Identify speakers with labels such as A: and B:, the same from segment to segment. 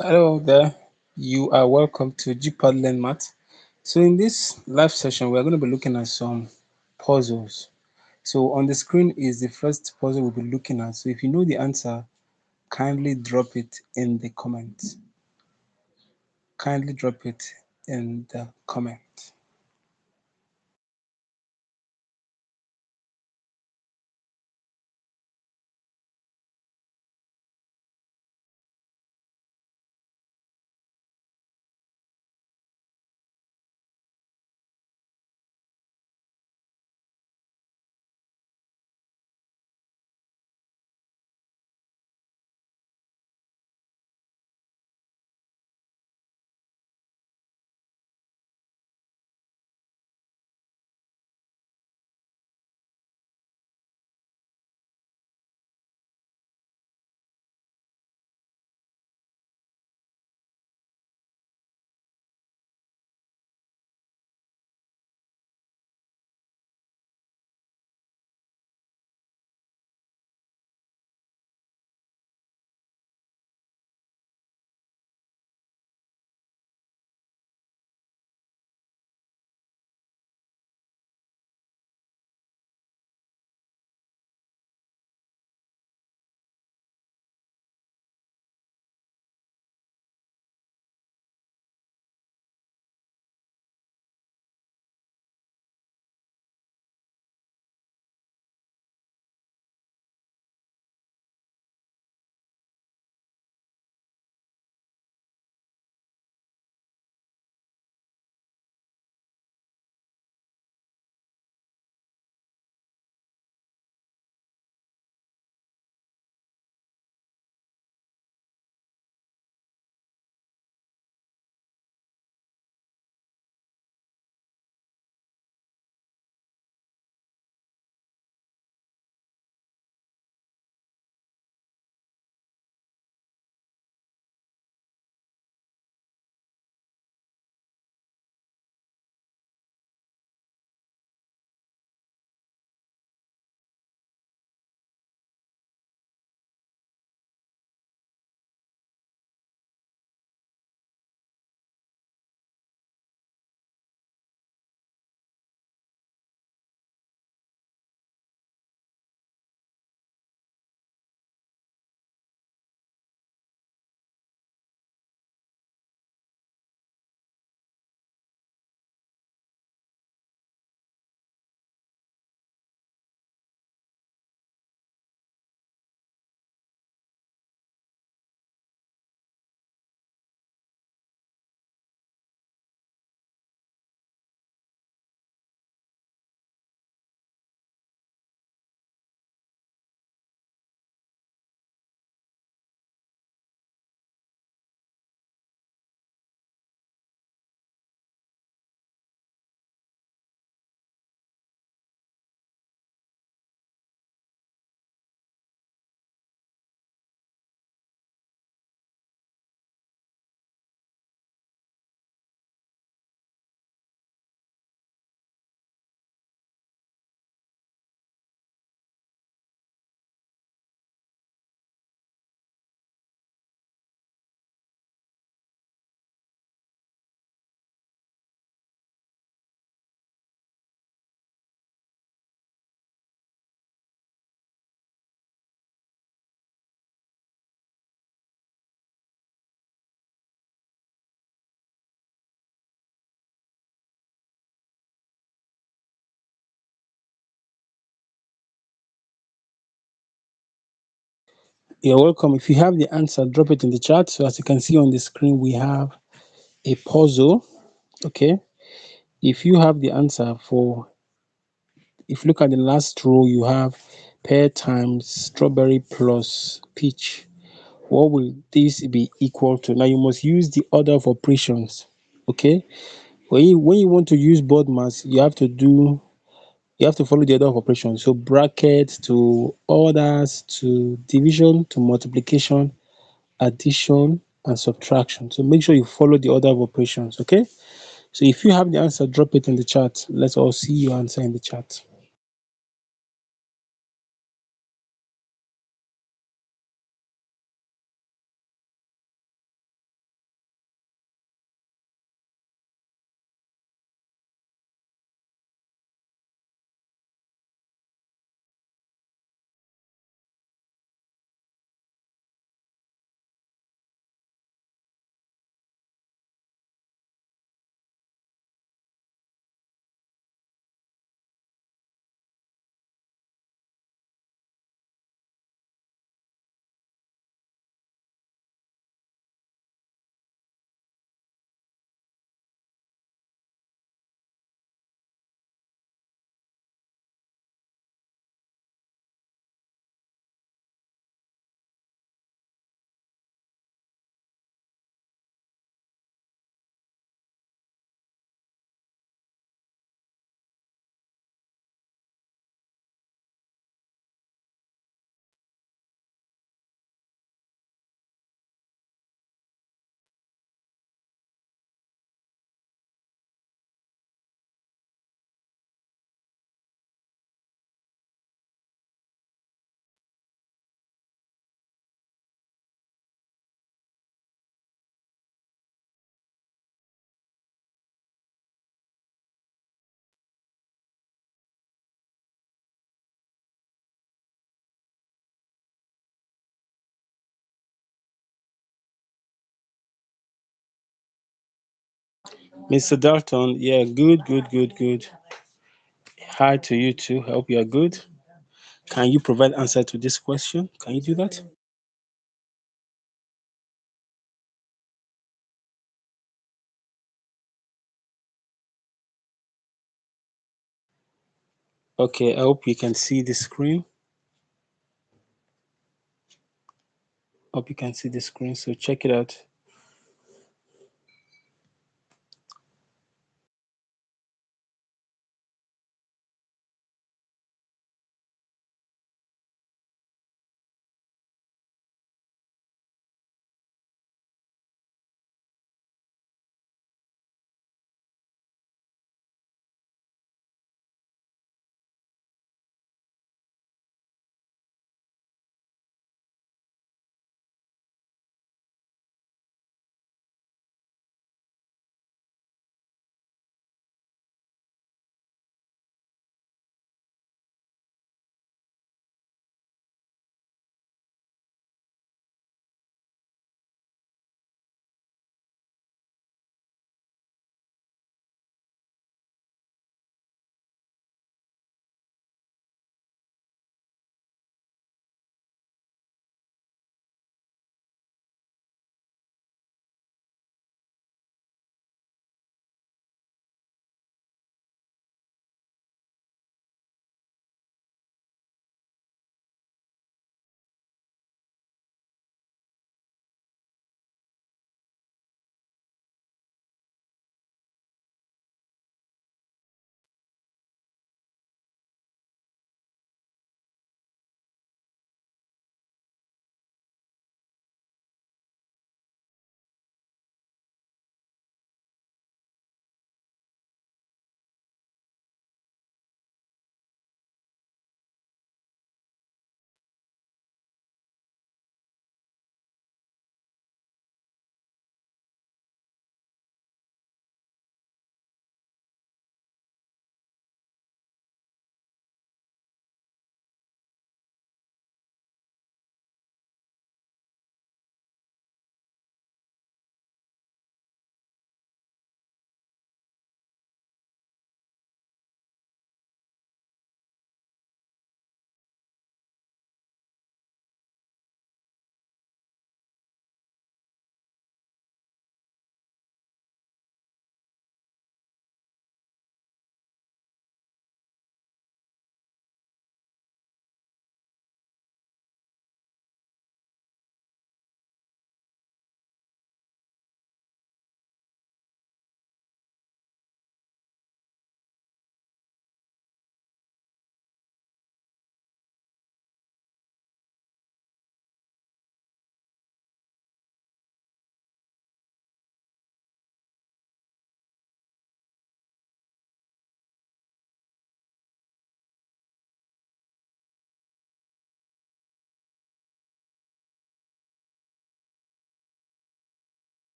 A: Hello there. You are welcome to Gpad Learn Maths. So in this live session, we are going to be looking at some puzzles. So on the screen is the first puzzle we'll be looking at. So if you know the answer, kindly drop it in the comments. Kindly drop it in the comment. You're welcome. If you have the answer, drop it in the chat. So as you can see on the screen, we have a puzzle. Okay. If you have the answer for, if you look at the last row, you have pear times strawberry plus peach. What will this be equal to? Now you must use the order of operations. Okay, when you want to use board mass, you have to follow the order of operations. So bracket to orders to division to multiplication, addition and subtraction. So make sure you follow the order of operations. Okay, so if you have the answer, drop it in the chat. Let's all see your answer in the chat. Mr. Dalton, yeah, good, good, good, good. Hi to you too. I hope you are good. Can you provide answer to this question? Can you do that? Okay, I hope you can see the screen. Hope you can see the screen. So check it out.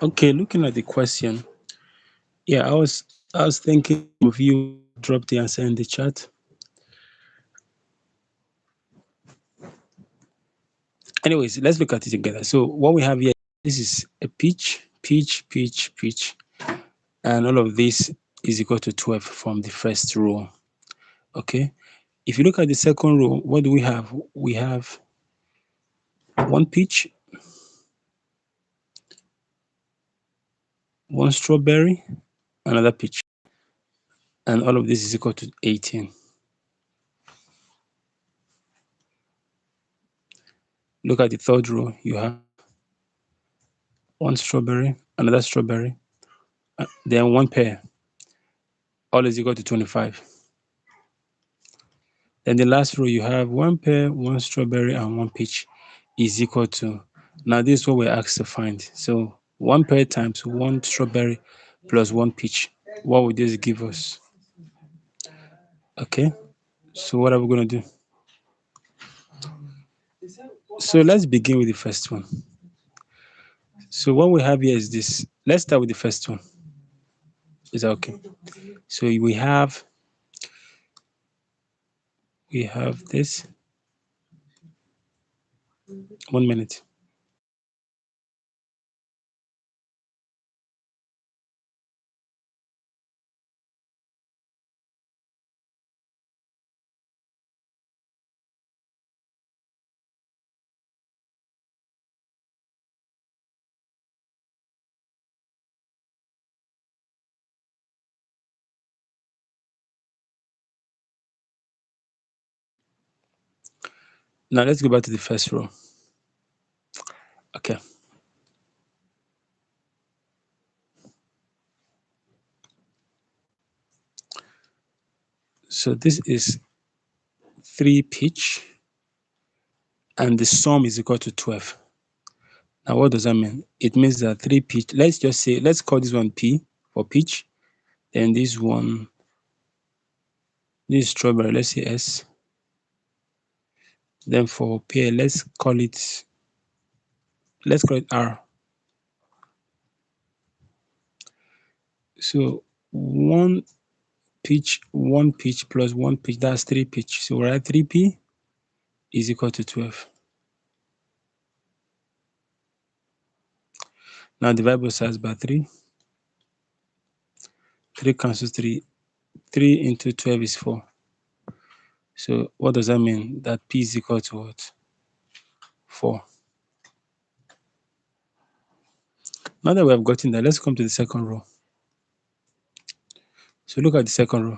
A: Okay, looking at the question, yeah, I was thinking some of you would have dropped the answer in the chat. Anyways, let's look at it together. So what we have here, this is a pitch, and all of this is equal to 12 from the first row. Okay. If you look at the second row, what do we have? We have one peach, one strawberry, another peach, and all of this is equal to 18. Look at the third row, you have one strawberry, another strawberry, then one pear, all is equal to 25. Then the last row, you have one pear, one strawberry, and one peach is equal to, now this is what we're asked to find. So one pear times one strawberry plus one peach, what would this give us? Okay, so what are we going to do? So let's begin with the first one. So what we have here is this. Let's start with the first one. Is that okay? So we have this. 1 minute. Now let's go back to the first row. Okay. So this is 3 peach and the sum is equal to 12. Now what does that mean? It means that 3 peach, let's just say, let's call this one P for peach. Then this one, this strawberry, let's say S. Then for pear, let's call it R. So one peach plus one peach, that's 3 peach. So we're at 3P is equal to 12. Now divide both sides by 3. 3 cancels 3. 3 into 12 is 4. So what does that mean? That P is equal to what? 4. Now that we have gotten that, let's come to the second row. So look at the second row.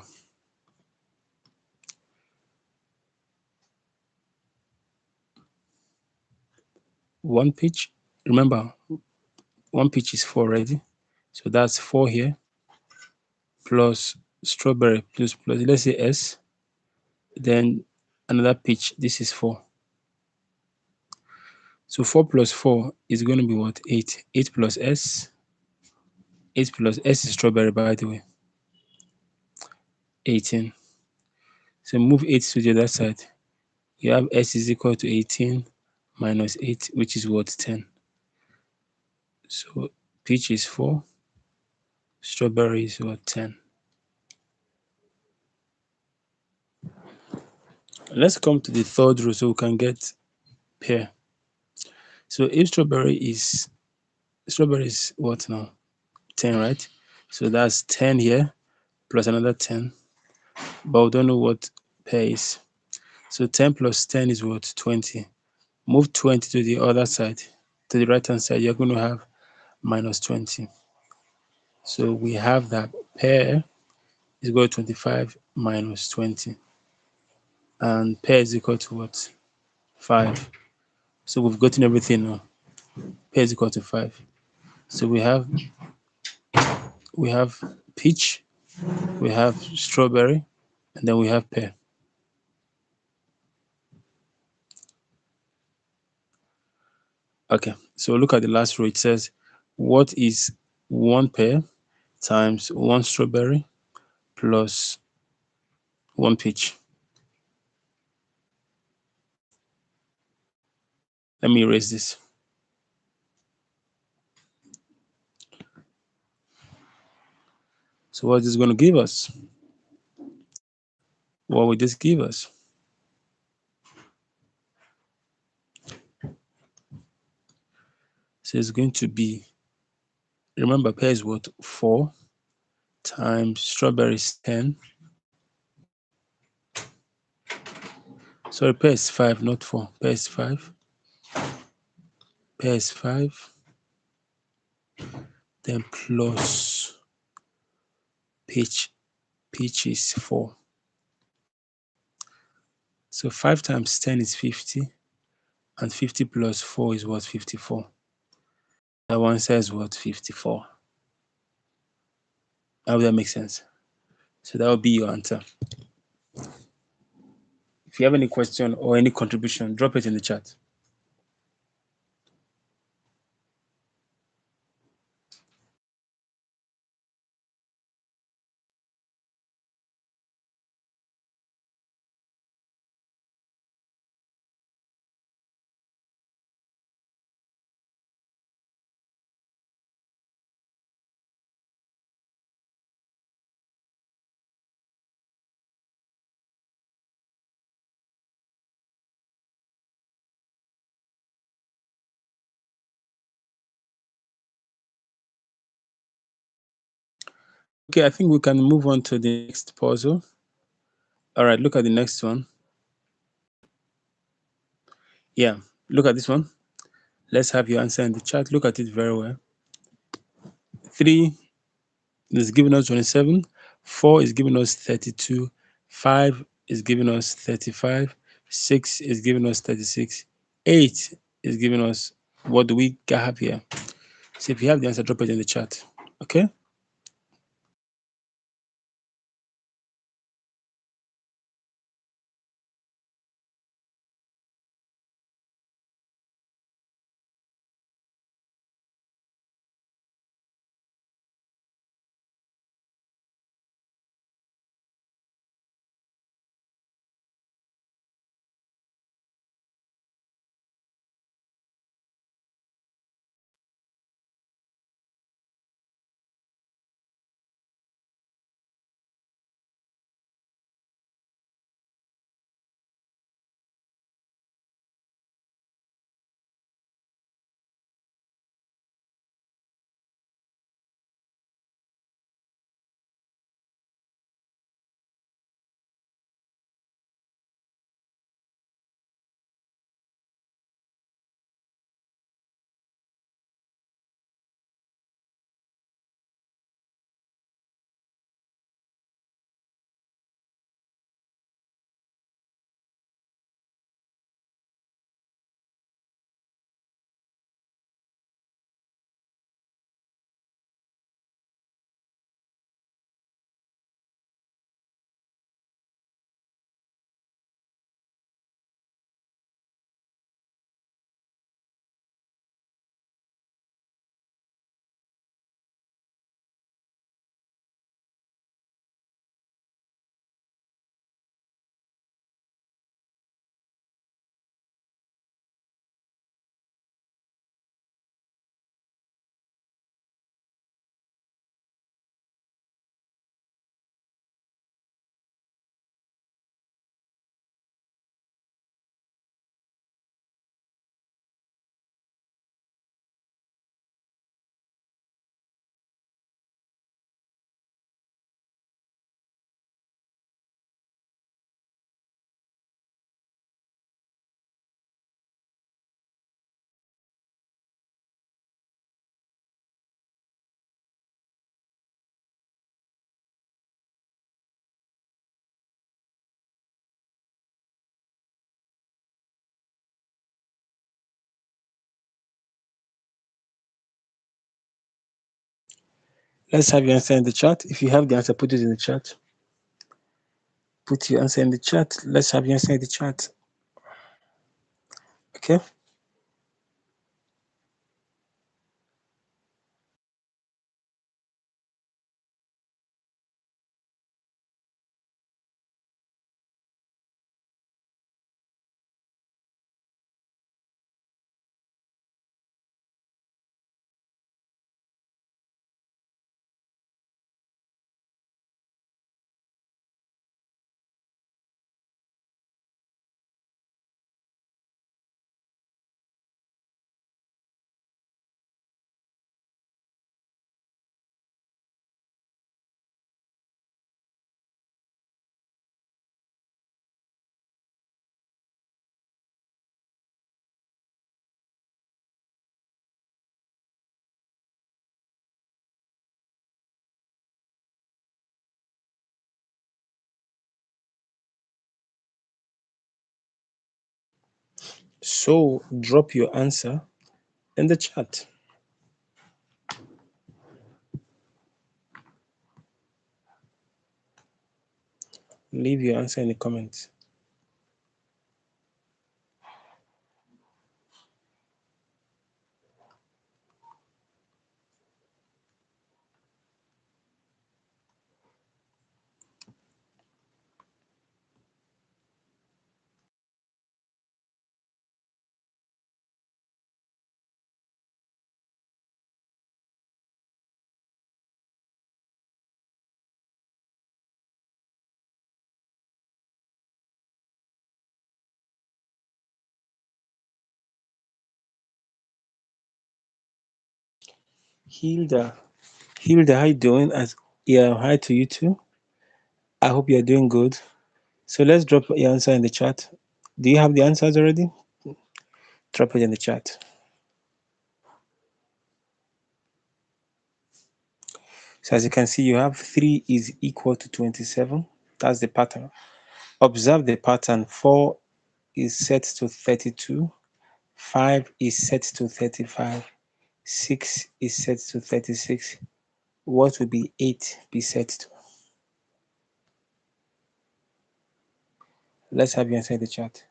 A: One peach, remember, one peach is 4 already. So that's 4 here, plus strawberry, plus, let's say S. Then another peach, this is 4. So 4 plus 4 is going to be what? 8. 8 plus S. 8 plus S is strawberry, by the way. 18. So move 8 to the other side. You have S is equal to 18 minus 8, which is what? 10. So peach is 4. Strawberry is what? 10. Let's come to the third row so we can get pear. So if strawberry is what now? 10, right? So that's 10 here plus another 10. But we don't know what pear is. So 10 plus 10 is what? 20. Move 20 to the other side. To the right hand side, you're going to have minus 20. So we have that pear is equal to 25 minus 20. And pear is equal to what? 5. So we've gotten everything now. Pear is equal to 5. So we have peach, we have strawberry, and then we have pear. Okay, so look at the last row. It says, what is 1 pear times 1 strawberry plus 1 peach? Let me erase this. So what is this going to give us? What will this give us? So it's going to be, remember, pear is what? 4 times strawberries 10. Sorry, pear is 5, not 4. Pear is 5. Pear is 5. Then plus peach. Peach is 4. So 5 times 10 is 50. And 50 plus 4 is what? 54. That one says what? 54. I hope that makes sense. So that will be your answer. If you have any question or any contribution, drop it in the chat. Okay, I think we can move on to the next puzzle. All right, look at the next one. Yeah, look at this one. Let's have your answer in the chat. Look at it very well. 3 is giving us 27. 4 is giving us 32. 5 is giving us 35. 6 is giving us 36. 8 is giving us, what do we have here? So if you have the answer, drop it in the chat. Okay? Let's have your answer in the chat. If you have the answer, put it in the chat. Put your answer in the chat. Let's have your answer in the chat. Okay? So drop your answer in the chat. Leave your answer in the comments. Hilda, how you doing? Yeah, hi to you too. I hope you're doing good. So let's drop your answer in the chat. Do you have the answers already? Drop it in the chat. So as you can see, you have 3 is equal to 27. That's the pattern. Observe the pattern. 4 is set to 32. 5 is set to 35. 6 is set to 36. What will be 8 be set to? Let's have you answer in the chat.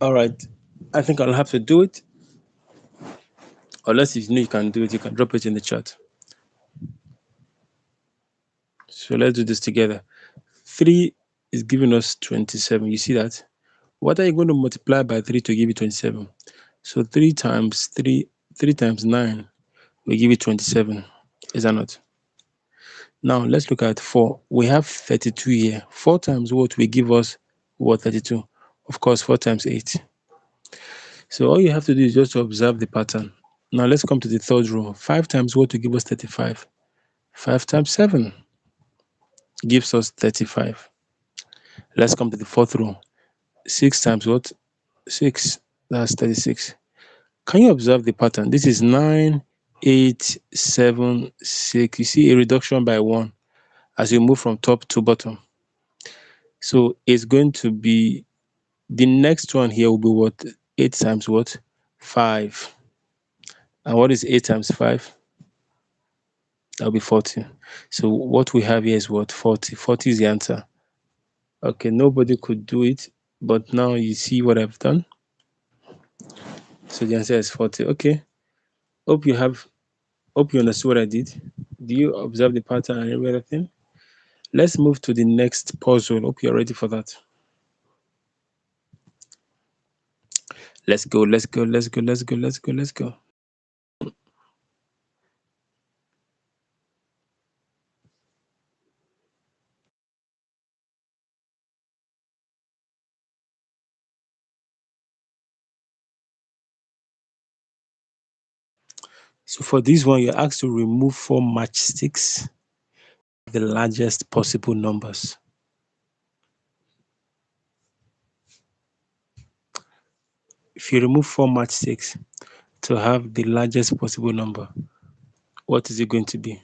A: All right. I think I'll have to do it. Unless if you know you can do it, you can drop it in the chat. So let's do this together. 3 is giving us 27. You see that? What are you going to multiply by 3 to give you 27? So 3 times 3 times 9 will give you 27. Is that not? Now let's look at 4. We have 32 here. 4 times what will give us what? 32. Of course, 4 times 8. So all you have to do is just to observe the pattern. Now let's come to the third row. 5 times what will give us 35? 5 times 7 gives us 35. Let's come to the fourth row. 6 times what? 6. That's 36. Can you observe the pattern? This is 9, 8, 7, 6. You see a reduction by 1 as you move from top to bottom. So it's going to be, the next one here will be what? 8 times what? 5. And what is 8 times 5? That'll be 40. So what we have here is what? 40. 40 is the answer. Okay, nobody could do it, but now you see what I've done. So the answer is 40. Okay. Hope you have Hope you understood what I did. Do you observe the pattern and every other thing? Let's move to the next puzzle. Hope you're ready for that. Let's go, let's go, let's go, let's go, let's go, let's go. So for this one, you're asked to remove 4 matchsticks, the largest possible numbers. If you remove 4 matchsticks to have the largest possible number, what is it going to be?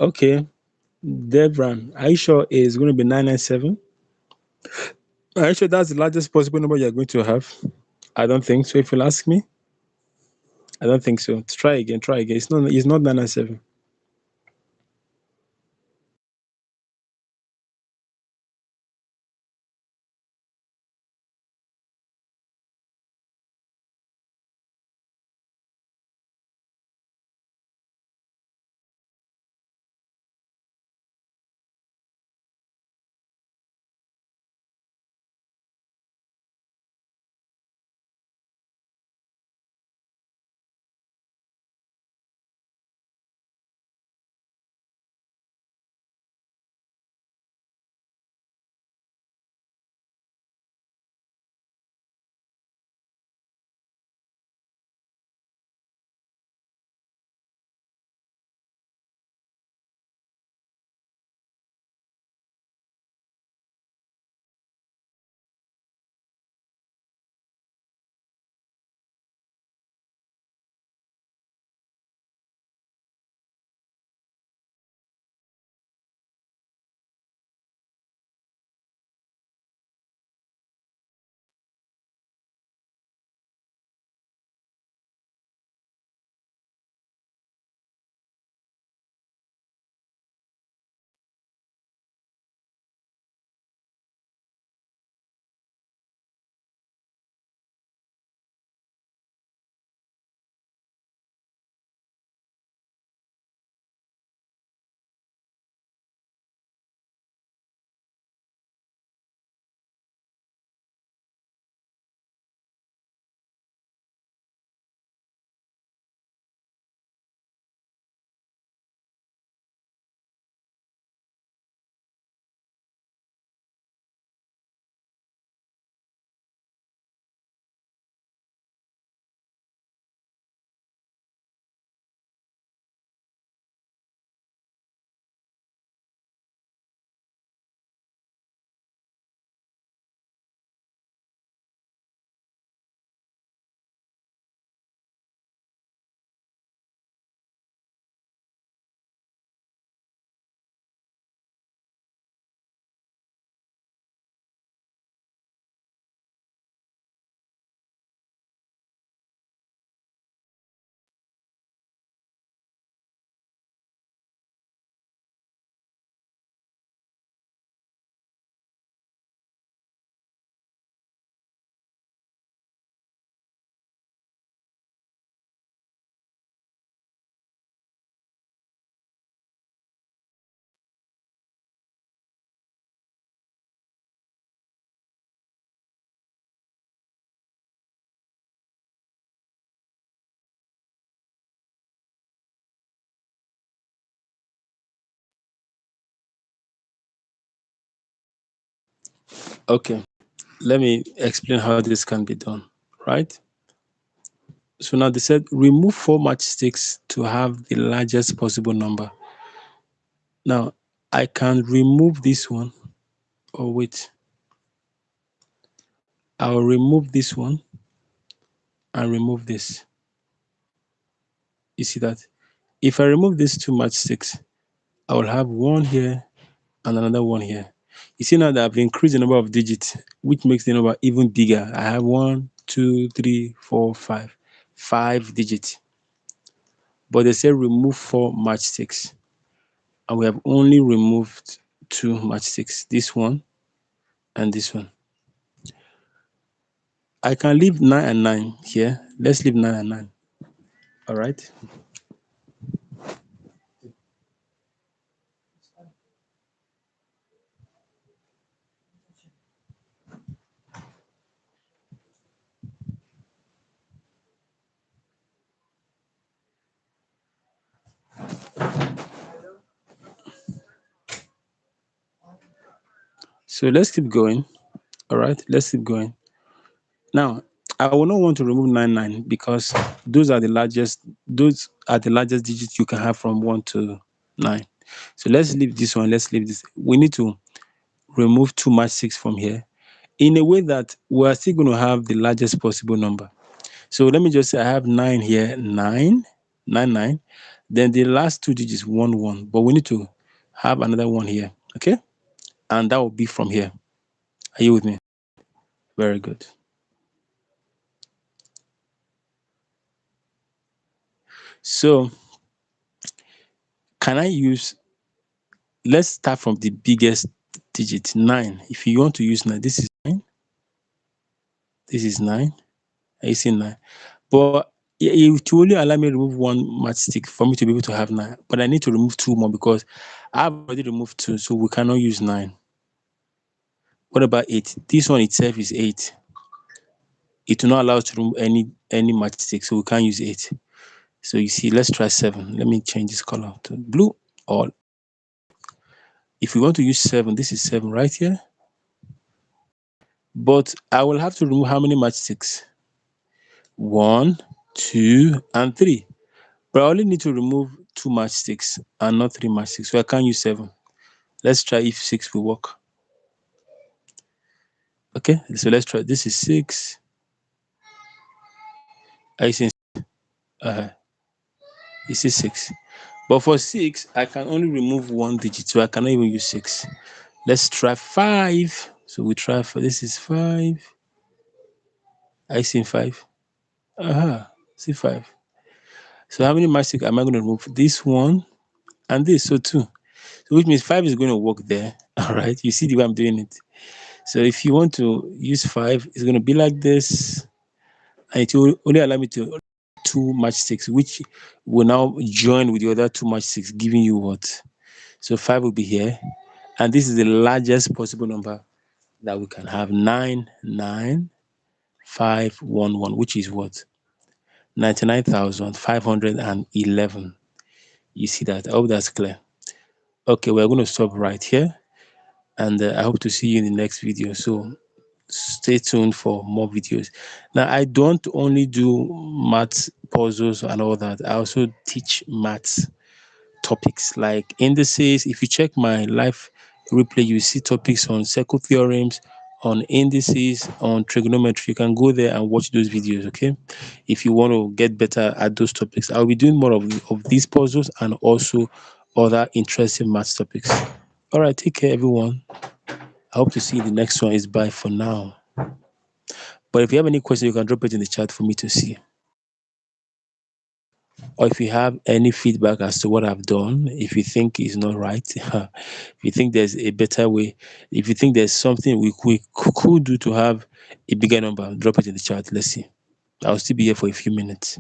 A: Okay, Devran, are you sure it's going to be 997? Are you sure that's the largest possible number you're going to have? I don't think so. If you'll ask me, I don't think so. Try again. Try again. It's not 997. Okay, let me explain how this can be done, right? So now they said remove 4 matchsticks to have the largest possible number. Now, I can remove this one. Oh, wait. I'll remove this one and remove this. You see that? If I remove these 2 matchsticks, I will have one here and another one here. You see now that I've increased the number of digits, which makes the number even bigger. I have 1, 2, 3, 4, 5. 5 digits. But they say remove 4 matchsticks. And we have only removed 2 matchsticks. This one and this one. I can leave 9 and 9 here. Let's leave 9 and 9. All right. So let's keep going. All right. Let's keep going. Now, I will not want to remove 9 because those are the largest digits you can have from 1 to 9. So let's leave this one. Let's leave this. We need to remove 2 match 6 from here in a way that we are still going to have the largest possible number. So let me just say I have 9 here, 9, 9, 9. Then the last two digits 1 1, but we need to have another one here, okay? And that will be from here. Are you with me? Very good. So can I use, let's start from the biggest digit, 9. If you want to use 9, this is 9. This is 9. Are you seeing 9? But it will only allow me to remove one matchstick for me to be able to have 9. But I need to remove 2 more because I've already removed 2, so we cannot use 9. What about 8? This one itself is 8. It will not allow us to remove any matchstick, so we can't use 8. So you see, let's try 7. Let me change this color to blue. Or if we want to use 7, this is 7 right here. But I will have to remove how many matchsticks? 1, 2, and 3. But I only need to remove 2 matchsticks and not 3 matchsticks, so I can't use 7. Let's try if 6 will work. Okay, so let's try. This is 6. I see. This is 6. But for 6, I can only remove 1 digit, so I cannot even use 6. Let's try 5. So we try for this is 5. I see 5. See 5. So how many matchsticks am I going to remove? This one and this, so 2. So which means 5 is going to work there. All right, you see the way I'm doing it. So if you want to use 5, it's going to be like this, and it will only allow me to 2 matchsticks, which will now join with the other 2 matchsticks, giving you what? So 5 will be here, and this is the largest possible number that we can have, 99511, which is what? 99,511. You see that? I hope that's clear. Okay, we're going to stop right here, and I hope to see you in the next video. So stay tuned for more videos. Now, I don't only do maths puzzles and all that. I also teach maths topics like indices. If you check my live replay, you see topics on circle theorems, on indices, on trigonometry. You can go there and watch those videos, okay? If you want to get better at those topics. I'll be doing more of these puzzles and also other interesting maths topics. All right, take care, everyone. I hope to see you in the next one. Is bye for now. But if you have any questions, you can drop it in the chat for me to see. Or if you have any feedback as to what I've done, if you think it's not right, if you think there's a better way, if you think there's something we could do to have a bigger number, drop it in the chat. Let's see. I'll still be here for a few minutes.